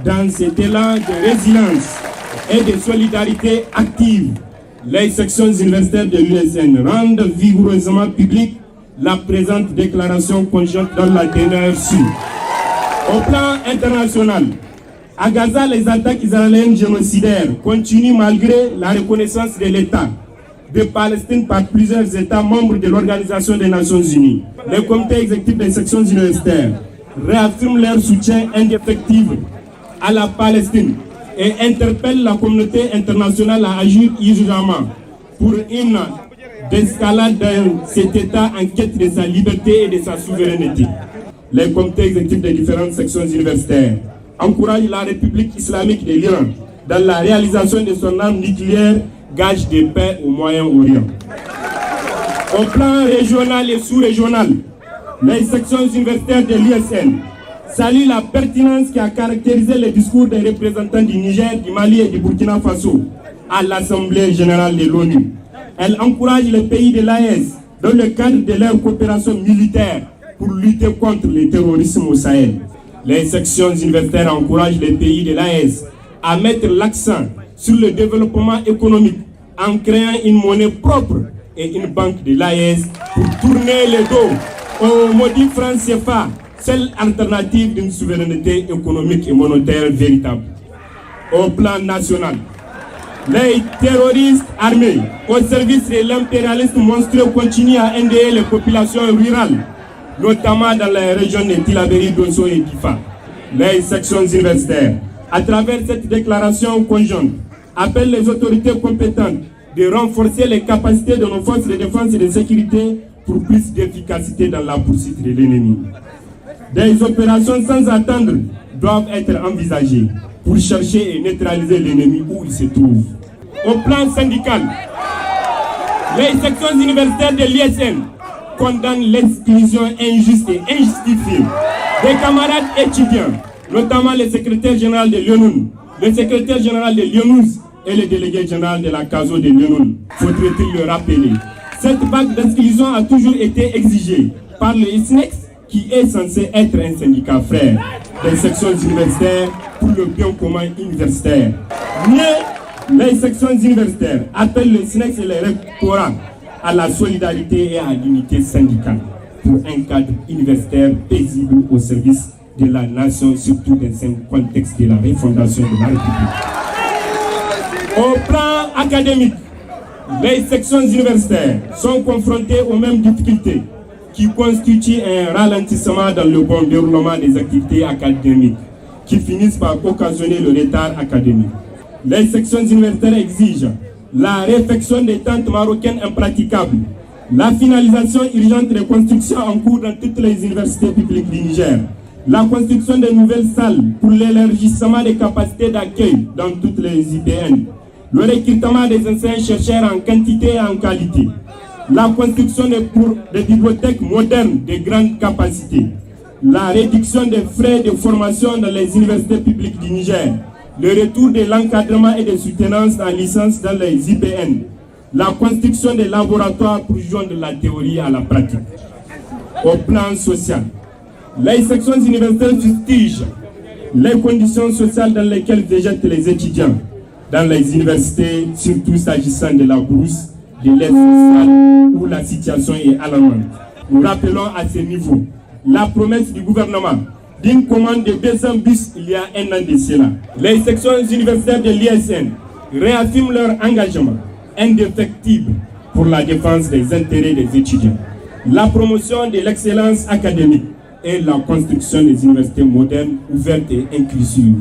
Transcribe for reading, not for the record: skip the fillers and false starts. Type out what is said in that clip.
Dans cet élan de résilience et de solidarité active, les sections universitaires de l'USN rendent vigoureusement publique la présente déclaration conjointe dans la dernière suite. Au plan international, à Gaza, les attaques israéliennes génocidaires continuent malgré la reconnaissance de l'État de Palestine par plusieurs États membres de l'Organisation des Nations Unies. Les comités exécutifs des sections universitaires réaffirment leur soutien indéfectible à la Palestine et interpellent la communauté internationale à agir urgemment pour une d'escalade de cet État en quête de sa liberté et de sa souveraineté. Les comités exécutifs des différentes sections universitaires encouragent la République islamique de l'Iran dans la réalisation de son arme nucléaire, gage de paix au Moyen-Orient. Au plan régional et sous-régional, les sections universitaires de l'USN saluent la pertinence qui a caractérisé les discours des représentants du Niger, du Mali et du Burkina Faso à l'Assemblée générale de l'ONU. Elles encouragent les pays de l'AES dans le cadre de leur coopération militaire pour lutter contre le terrorisme au Sahel. Les sections universitaires encouragent les pays de l'AES à mettre l'accent sur le développement économique en créant une monnaie propre et une banque de l'AES pour tourner le dos au maudit franc CFA, seule alternative d'une souveraineté économique et monétaire véritable. Au plan national, les terroristes armés au service de l'impérialisme monstrueux continuent à endeuiller les populations rurales, notamment dans les régions de Tillabéri, Dosso et Difa. Les sections universitaires, à travers cette déclaration conjointe, appellent les autorités compétentes de renforcer les capacités de nos forces de défense et de sécurité pour plus d'efficacité dans la poursuite de l'ennemi. Des opérations sans attendre doivent être envisagées pour chercher et neutraliser l'ennemi où il se trouve. Au plan syndical, les sections universitaires de l'ISN condamnent l'exclusion injuste et injustifiée des camarades étudiants, notamment le secrétaire général de l'ONU, le secrétaire général de l'ONUS et le délégué général de la CASO de l'ONU. Faudrait-il le rappeler? Cette vague d'exclusion a toujours été exigée par le SNEX, qui est censé être un syndicat frère des sections universitaires pour le bien commun universitaire. Mais les sections universitaires appellent le SNEX et les rectorats à la solidarité et à l'unité syndicale pour un cadre universitaire paisible au service de la nation, surtout dans un contexte de la refondation de la République. Au plan académique, les sections universitaires sont confrontées aux mêmes difficultés qui constituent un ralentissement dans le bon déroulement des activités académiques, qui finissent par occasionner le retard académique. Les sections universitaires exigent la réfection des tentes marocaines impraticables, la finalisation urgente des constructions en cours dans toutes les universités publiques du Niger, la construction de nouvelles salles pour l'élargissement des capacités d'accueil dans toutes les IPN, le recrutement des enseignants-chercheurs en quantité et en qualité, la construction de bibliothèques modernes de grande capacité, la réduction des frais de formation dans les universités publiques du Niger, le retour de l'encadrement et de soutenance en licence dans les IPN, la construction des laboratoires pour joindre la théorie à la pratique. Au plan social, les sections universitaires fustigent les conditions sociales dans lesquelles végètent les étudiants dans les universités, surtout s'agissant de la bourse, de l'aide sociale, où la situation est alarmante. Nous rappelons à ce niveau la promesse du gouvernement d'une commande de 200 bus il y a un an de cela. Les sections universitaires de l'ISN réaffirment leur engagement indéfectible pour la défense des intérêts des étudiants, la promotion de l'excellence académique et la construction des universités modernes, ouvertes et inclusives.